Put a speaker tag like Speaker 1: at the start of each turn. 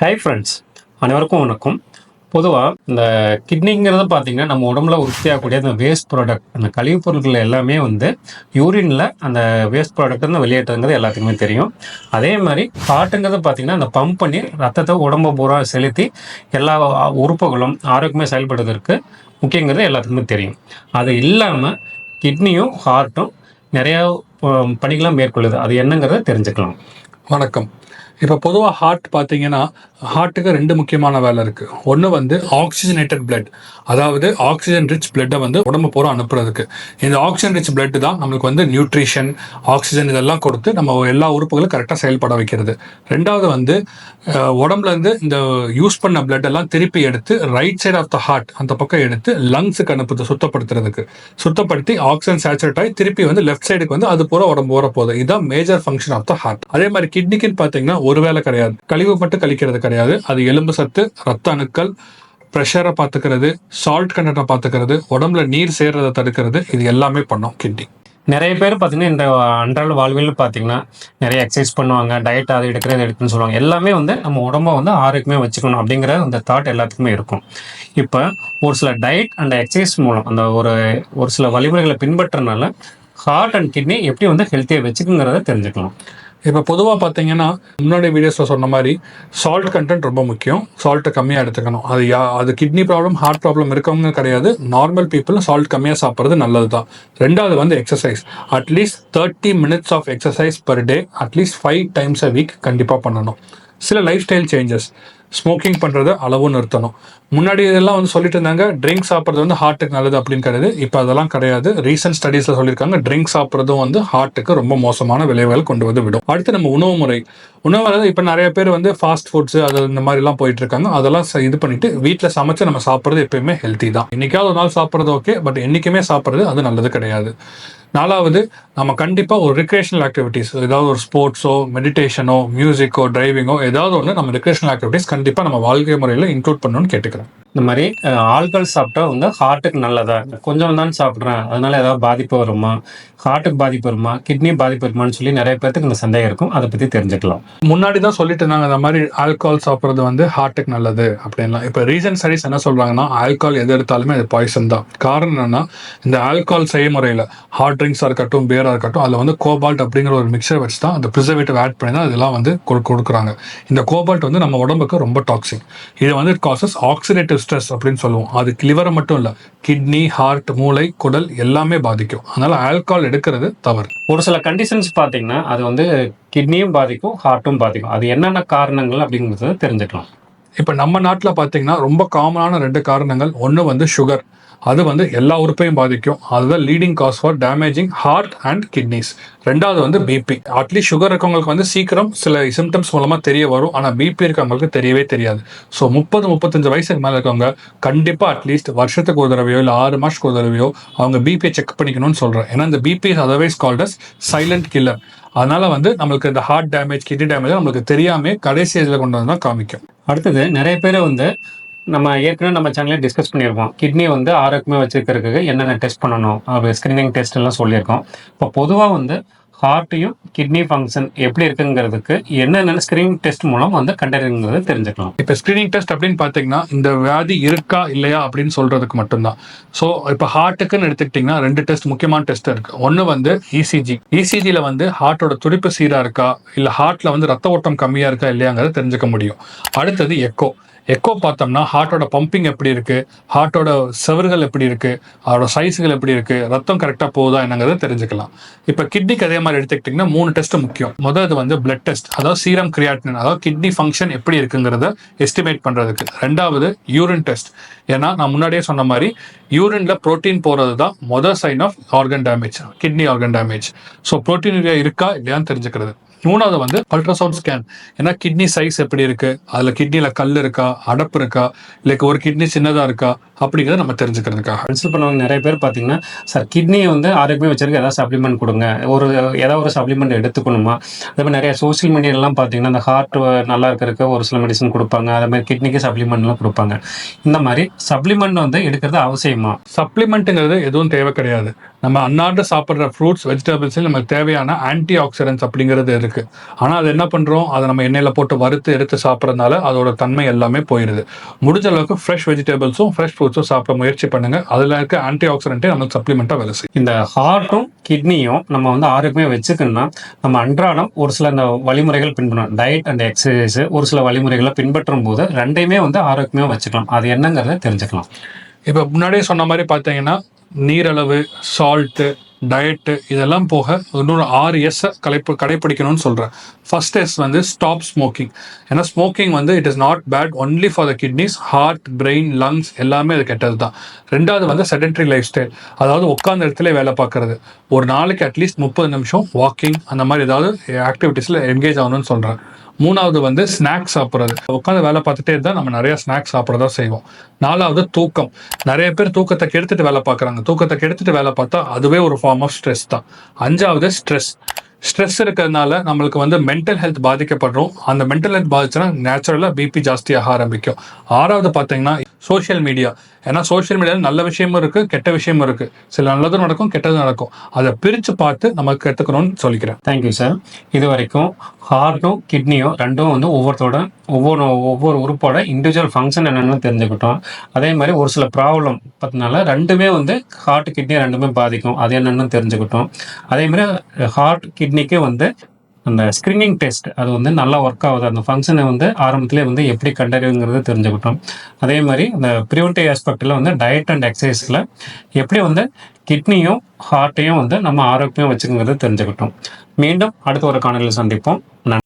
Speaker 1: Hi friends, அனைவருக்கும் வணக்கம். பொதுவாக இந்த கிட்னிங்கிறது பார்த்தீங்கன்னா நம்ம உடம்புல உற்பத்தியாகக்கூடிய அந்த வேஸ்ட் ப்ராடக்ட், அந்த கழிவுப் பொருட்கள் எல்லாமே யூரினில் அந்த வேஸ்ட் ப்ராடக்ட் வந்து வெளியேற்றுங்கிறது எல்லாத்துக்குமே தெரியும். அதே மாதிரி ஹார்ட்டுங்கிறது பார்த்தீங்கன்னா அந்த பம்ப் பண்ணி ரத்தத்தை உடம்பு பூரா செலுத்தி எல்லா உறுப்புகளும் ஆரோக்கியமாக செயல்படுவதற்கு முக்கியங்கிறது எல்லாத்துக்குமே தெரியும். அது இல்லாமல் கிட்னியும் ஹார்ட்டும் நிறையா பணிகளை மேற்கொள்ளுது. அது என்னங்கிறத தெரிஞ்சுக்கலாம்.
Speaker 2: வணக்கம். இப்போ பொதுவாக ஹார்ட் பார்த்தீங்கன்னா, ஹார்ட்டுக்கு 2 முக்கியமான வேலை இருக்குது. ஒன்று வந்து ஆக்சிஜனேட்டட் பிளட், அதாவது ஆக்சிஜன் ரிச் பிளட்டை வந்து உடம்பு பூரா அனுப்புறதுக்கு. இந்த ஆக்சிஜன் ரிச் பிளட் தான் நம்மளுக்கு வந்து நியூட்ரிஷன், ஆக்சிஜன் இதெல்லாம் கொடுத்து நம்ம எல்லா உறுப்புகளும் கரெக்டாக செயல்பட வைக்கிறது. ரெண்டாவது வந்து உடம்புலேருந்து இந்த யூஸ் பண்ண பிளட் எல்லாம் திருப்பி எடுத்து right side of the heart அந்த பக்கம் எடுத்து லங்ஸுக்கு அனுப்புது, சுத்தப்படுத்துறதுக்கு. சுத்தப்படுத்தி ஆக்சிஜன் சேச்சுரேட் ஆகி திருப்பி வந்து லெஃப்ட் சைடுக்கு வந்து அது பூரா உடம்பு பூரா போகுது. இதுதான் major function of the heart. அதே மாதிரி கிட்னிக்குன்னு பார்த்தீங்கன்னா ஒரு வேலை கிடையாது, கழிவு மட்டும் கழிக்கிறது கிடையாது. அது எலும்பு சத்து, ரத்த அணுக்கள், ப்ரெஷரை பார்த்துக்கிறது, சால்ட் கண்டென்ட்டை பார்த்துக்கிறது, உடம்புல நீர் சேர்றதை தடுக்கிறது, இது எல்லாமே பண்ணும் கிட்னி.
Speaker 1: நிறைய பேர் பார்த்தீங்கன்னா இந்த அன்றாட வாழ்வில் பார்த்தீங்கன்னா நிறைய எக்ஸசைஸ் பண்ணுவாங்க, டயட் அது எடுக்கிறது எடுக்குன்னு சொல்லுவாங்க. எல்லாமே நம்ம உடம்ப ஆரோக்கியமாக வச்சுக்கணும் அப்படிங்கிற அந்த தாட் எல்லாத்துக்குமே இருக்கும். இப்போ ஒரு சில டயட் அண்ட் எக்ஸசைஸ் மூலம் அந்த ஒரு சில வழிமுறைகளை பின்பற்றனால ஹார்ட் அண்ட் கிட்னி எப்படி ஹெல்த்தியாக வச்சுக்குங்கிறத தெரிஞ்சுக்கலாம்.
Speaker 2: இப்போ பொதுவாக பார்த்தீங்கன்னா முன்னாடி வீடியோஸில் சொன்ன மாதிரி சால்ட் கண்டென்ட் ரொம்ப முக்கியம். சால்ட்டை கம்மியாக எடுத்துக்கணும். அது கிட்னி ப்ராப்ளம், ஹார்ட் ப்ராப்ளம் இருக்கவங்க கிடையாது, நார்மல் பீப்புளும் சால்ட் கம்மியாக சாப்பிட்றது நல்லது தான். ரெண்டாவது வந்து exercise. At least 30 minutes of exercise per day, at least 5 times a week கண்டிப்பாக பண்ணணும். சில லைஃப் ஸ்டைல் சேஞ்சஸ், ஸ்மோக்கிங் பண்ணுறதை அளவும் நிறுத்தணும். முன்னாடி இதெல்லாம் சொல்லிட்டு இருந்தாங்க ட்ரிங்க் சாப்பிட்றது ஹார்ட்டுக்கு நல்லது அப்படின்னு கிடையாது. இப்போ அதெல்லாம் கிடையாது. ரீசெண்ட் ஸ்டடீஸில் சொல்லியிருக்காங்க ட்ரிங்க் சாப்பிட்றதும் ஹார்ட்டுக்கு ரொம்ப மோசமான விளைவுகள் கொண்டு விடும். அடுத்து நம்ம உணவு முறை. இப்போ நிறைய பேர் ஃபாஸ்ட் ஃபுட்ஸ் அது இந்த மாதிரிலாம் போயிட்டு இருக்காங்க. அதெல்லாம் இது பண்ணிட்டு வீட்டில் சமைச்சு நம்ம சாப்பிட்றது எப்பயுமே ஹெல்த்தி தான். என்னைக்காவது ஒரு நாள் சாப்பிட்றது ஓகே, பட் என்றைக்குமே சாப்பிட்றது அது நல்லது கிடையாது. நாலாவது, நம்ம கண்டிப்பாக ஒரு ரிக்ரியேஷனல் ஆக்டிவிட்டீஸ், ஏதாவது ஒரு ஸ்போர்ட்ஸோ, மெடிடேஷனோ, மியூசிக்கோ, டிரைவிங்கோ, ஏதாவது ஒன்று நம்ம ரிக்ரியேஷனல் ஆக்டிவிட்டீஸ் கண்டிப்பாக நம்ம வாழ்க்கை முறையில் இன்க்ளூட் பண்ணணும்னு கேட்டுக்கிறேன்.
Speaker 1: இந்த மாதிரி ஆல்கஹால் சாப்பிட்டா ஹார்ட்டுக்கு நல்லதா? கொஞ்சம் தான் சாப்பிட்றேன், அதனால ஏதாவது பாதிப்பு வருமா, ஹார்ட்டுக்கு பாதிப்பு வருமா, கிட்னி பாதிப்பு வருமானு சொல்லி நிறைய பேருக்கு இந்த சந்தேகம் இருக்கும். அதை பற்றி தெரிஞ்சுக்கலாம்.
Speaker 2: முன்னாடி தான் சொல்லிட்டு இருந்தாங்க இந்த மாதிரி ஆல்கஹால் சாப்பிட்றது ஹார்ட்டுக்கு நல்லது அப்படின்லாம். இப்போ ரீசன்ட் ஸ்டடீஸ் என்ன சொல்கிறாங்கன்னா ஆல்கஹால் எது எடுத்தாலுமே அது பாய்சன் தான். காரணம் என்னன்னா, இந்த ஆல்கஹால் செய்முறையில் ஹார்ட் ட்ரிங்க்ஸாக இருக்கட்டும், பியராக இருக்கட்டும், அதில் கோபால்ட் அப்படிங்கிற ஒரு மிக்சர் வச்சு தான் அந்த ப்ரிசர்வேட்டிவ் ஆட் பண்ணி தான் இதெல்லாம் கொடுக்குறாங்க. இந்த கோபால்ட் நம்ம உடம்புக்கு ரொம்ப டாக்ஸிக். இது இட் காசஸ் ஆக்சிடேட்டிவ் ஸ்ட்ரெஸ் அப்படின்னு சொல்லுவோம். அது லிவரை மட்டும் இல்லை, கிட்னி, ஹார்ட், மூளை, குடல் எல்லாமே பாதிக்கும். அதனால ஆல்கஹால் எடுக்கிறது தவறு.
Speaker 1: ஒரு சில கண்டிஷன்ஸ் பார்த்தீங்கன்னா அது கிட்னியும் பாதிக்கும், ஹார்ட்டும் பாதிக்கும். அது என்னென்ன காரணங்கள் அப்படிங்கிறத தெரிஞ்சுக்கலாம்.
Speaker 2: இப்போ நம்ம நாட்டில் பார்த்தீங்கன்னா ரொம்ப காமனான 2 காரணங்கள். ஒன்று சுகர், அது எல்லா உறுப்பையும் பாதிக்கும். அதுதான் leading cause for damaging heart and kidneys. ரெண்டாவது பிபி. அட்லீஸ்ட் சுகர் இருக்கவங்களுக்கு சீக்கிரம் சில சிம்டம்ஸ் மூலமாக தெரிய வரும், ஆனால் பிபி இருக்கவங்களுக்கு தெரியவே தெரியாது. ஸோ 30-35 வயசுக்கு மேலே இருக்கவங்க கண்டிப்பாக அட்லீஸ்ட் வருஷத்துக்கு ஒரு தடவையோ இல்லை 6 மாதத்துக்கு ஒரு தடவையோ அவங்க பிபியை செக் பண்ணிக்கணும்னு சொல்கிறேன். ஏன்னா இந்த BP is otherwise called as silent killer. அதனால நம்மளுக்கு இந்த ஹார்ட் டேமேஜ், கிட்னி டேமேஜ் நம்மளுக்கு தெரியாமல் கடைசி ஏஜில் கொண்டு வந்து தான் காமிக்கும்.
Speaker 1: அடுத்தது நிறைய பேர் நம்ம ஏற்கனவே நம்ம சேனல்ல டிஸ்கஸ் பண்ணியிருக்கோம். கிட்னி ஆரோக்கியமாக வச்சுக்கிறதுக்கு என்னென்ன டெஸ்ட் பண்ணணும், ஸ்க்ரீனிங் டெஸ்ட் எல்லாம் சொல்லியிருக்கோம். இப்போ பொதுவாக ஹார்ட்டையும் கிட்னி ஃபங்க்ஷன் எப்படி இருக்குங்கிறதுக்கு என்னென்ன ஸ்க்ரீனிங் டெஸ்ட் மூலம் கண்டறிங்கிறத தெரிஞ்சுக்கலாம்.
Speaker 2: இப்போ ஸ்க்ரீனிங் டெஸ்ட் அப்படின்னு பார்த்தீங்கன்னா இந்த வியாதி இருக்கா இல்லையா அப்படின்னு சொல்றதுக்கு மட்டும்தான். ஸோ இப்போ ஹார்ட்டுக்குன்னு எடுத்துக்கிட்டிங்கன்னா 2 டெஸ்ட், முக்கியமான டெஸ்ட் இருக்கு. ஒன்று இசிஜி. இசிஜியில் ஹார்ட்டோட துடிப்பு சீராக இருக்கா, இல்லை ஹார்ட்டில் ரத்த ஓட்டம் கம்மியாக இருக்கா இல்லையாங்கிறத தெரிஞ்சுக்க முடியும். அடுத்தது எக்கோ. எக்கோ பார்த்தோம்னா ஹார்ட்டோட பம்பிங் எப்படி இருக்கு, ஹார்ட்டோட செவர்கள் எப்படி இருக்கு, அதோட சைஸுகள் எப்படி இருக்கு, ரத்தம் கரெக்டாக போகுதா என்னங்கிறத தெரிஞ்சுக்கலாம். இப்போ கிட்னிக்கு அதே மாதிரி எடுத்துக்கிட்டிங்கன்னா 3 டெஸ்ட் முக்கியம். முதல்ல பிளட் டெஸ்ட், அதாவது சீரம் கிரியாட்டினின், அதாவது கிட்னி ஃபங்க்ஷன் எப்படி இருக்குங்கிறத எஸ்டிமேட் பண்ணுறதுக்கு. ரெண்டாவது யூரின் டெஸ்ட். ஏன்னா நான் முன்னாடியே சொன்ன மாதிரி யூரின்ல புரோட்டீன் போகிறது தான் முதல் sign of organ damage, kidney organ damage. So protein இருக்கா இல்லையான்னு தெரிஞ்சுக்கிறது. மூணாவது அல்ட்ராசவுண்ட் ஸ்கேன். ஏன்னா கிட்னி சைஸ் எப்படி இருக்கு, அதில் கிட்னியில் கல் இருக்கா, அடப்பு இருக்கா, இல்லை ஒரு கிட்னி சின்னதாக இருக்கா அப்படிங்கிறத நம்ம தெரிஞ்சுக்கிறதுக்காக.
Speaker 1: கன்சல்ட் பண்ணுவாங்க நிறைய பேர் பார்த்தீங்கன்னா, சார் கிட்னியை ஆரோக்கியமாக வச்சிருக்க ஏதாவது சப்ளிமெண்ட் கொடுங்க, ஏதாவது ஒரு சப்ளிமெண்ட் எடுத்துக்கணுமா. அதே மாதிரி நிறைய சோசியல் மீடியாலாம் பார்த்தீங்கன்னா அந்த ஹார்ட் நல்லா இருக்கிறதுக்கு ஒரு சில மெடிசன் கொடுப்பாங்க, அதே மாதிரி கிட்னிக்கு சப்ளிமெண்ட்லாம் கொடுப்பாங்க. இந்த மாதிரி சப்ளிமெண்ட் எடுக்கிறது அவசியமா?
Speaker 2: சப்ளிமெண்ட்டுங்கிறது எதுவும் தேவை கிடையாது. நம்ம அன்னாண்டு சாப்பிட்ற ஃப்ரூட்ஸ், வெஜிடபிள்ஸில் நமக்கு தேவையான ஆன்டி ஆக்சிடென்ட்ஸ் அப்படிங்கிறது இருக்கு. இருக்கு. ஆனால் அது என்ன பண்ணுறோம், அதை நம்ம எண்ணெயில் போட்டு வறுத்து எடுத்து சாப்பிட்றதுனால அதோட தன்மை எல்லாமே போயிடுது. முடிஞ்ச அளவுக்கு ஃப்ரெஷ் வெஜிடபிள்ஸும் ஃப்ரெஷ் ஃப்ரூட்ஸும் சாப்பிட முயற்சி பண்ணுங்க. அதில் இருக்க ஆன்டி ஆக்சிடென்ட்டே நமக்கு சப்ளிமெண்ட்டாக வேலை செய்யும்.
Speaker 1: இந்த ஹார்ட்டும் கிட்னியும் நம்ம வந்து ஆரோக்கியமே வச்சுக்கணும்னா நம்ம அன்றாடம் ஒரு சில இந்த வழிமுறைகள் பின்பற்றணும். டயட் அண்ட் எக்ஸசைஸ் ஒரு சில வழிமுறைகளை பின்பற்றும் போது ரெண்டையுமே வந்து ஆரோக்கியமாக வச்சுக்கலாம். அது என்னங்கிறத தெரிஞ்சுக்கலாம்.
Speaker 2: இப்போ முன்னாடியே சொன்ன மாதிரி பார்த்தீங்கன்னா நீரளவு, சால்ட்டு, டயட்டு இதெல்லாம் போக இன்னொரு 6S கடைப்பிடிக்கணும்னு சொல்கிறேன். ஃபர்ஸ்ட் எஸ் வந்து ஸ்டாப் ஸ்மோக்கிங். ஏன்னா ஸ்மோக்கிங் வந்து it is not bad only for the kidneys, heart, brain, lungs எல்லாமே அது கெட்டது தான். ரெண்டாவது வந்து செடென்ட்ரி லைஃப் ஸ்டைல், அதாவது உட்காந்த இடத்துல வேலை பார்க்கறது. ஒரு நாளைக்கு அட்லீஸ்ட் 30 நிமிஷம் வாக்கிங் அந்த மாதிரி ஏதாவது ஆக்டிவிட்டீஸில் என்கேஜ் ஆகணும்னு சொல்கிறேன். மூணாவது வந்து ஸ்நாக்ஸ் சாப்பிட்றது. உட்காந்து வேலை பார்த்துட்டே இருந்தால் நம்ம நிறைய ஸ்நாக்ஸ் சாப்பிட்றதா செய்வோம். நாலாவது தூக்கம். நிறைய பேர் தூக்கத்தை கெடுத்துட்டு வேலை பார்க்குறாங்க. தூக்கத்தை கெடுத்துட்டு வேலை பார்த்தா அதுவே ஒரு ஃபார்ம் ஆஃப் ஸ்ட்ரெஸ் தான். அஞ்சாவது ஸ்ட்ரெஸ் இருக்கிறதுனால நம்மளுக்கு வந்து மென்டல் ஹெல்த் பாதிக்கப்படுறோம். அந்த மென்டல் ஹெல்த் பாதிச்சுன்னா நேச்சுரலாக பிபி ஜாஸ்தியாக ஆரம்பிக்கும். ஆறாவது பார்த்தீங்கன்னா சோஷியல் மீடியா. ஏன்னா சோஷியல் மீடியாவில் நல்ல விஷயமும் இருக்குது, கெட்ட விஷயமும் இருக்குது. சில நல்லதும் நடக்கும், கெட்டதும் நடக்கும். அதை பிரித்து பார்த்து நமக்கு கற்றுக்கணும்னு சொல்லிக்கிறேன்.
Speaker 1: Thank you sir. இது வரைக்கும் ஹார்ட்டும் கிட்னியும் ரெண்டும் வந்து ஒவ்வொரு உறுப்போட இண்டிவிஜுவல் ஃபங்க்ஷன் என்னென்னு தெரிஞ்சுக்கிட்டோம். அதே மாதிரி ஒரு சில ப்ராப்ளம் பார்த்தனால ரெண்டுமே வந்து ஹார்ட் கிட்னி ரெண்டுமே பாதிக்கும், அது என்னென்னு தெரிஞ்சுக்கிட்டோம். அதே மாதிரி ஹார்ட் கிட்னிக்கு வந்து அந்த ஸ்க்ரீனிங் டெஸ்ட் அது வந்து நல்லா ஒர்க் ஆகுது, அந்த ஃபங்க்ஷனை வந்து ஆரம்பத்திலே வந்து எப்படி கண்டறிவுங்கிறது தெரிஞ்சுக்கிட்டோம். அதே மாதிரி அந்த ப்ரிவென்டிவ் ஆஸ்பெக்டில் வந்து டயட் அண்ட் எக்ஸசைஸில் எப்படி வந்து கிட்னியும் ஹார்ட்டையும் வந்து நம்ம ஆரோக்கியம் வச்சுக்கிறது தெரிஞ்சுக்கிட்டோம். மீண்டும் அடுத்த ஒரு காணொலியில் சந்திப்போம். நன்றி.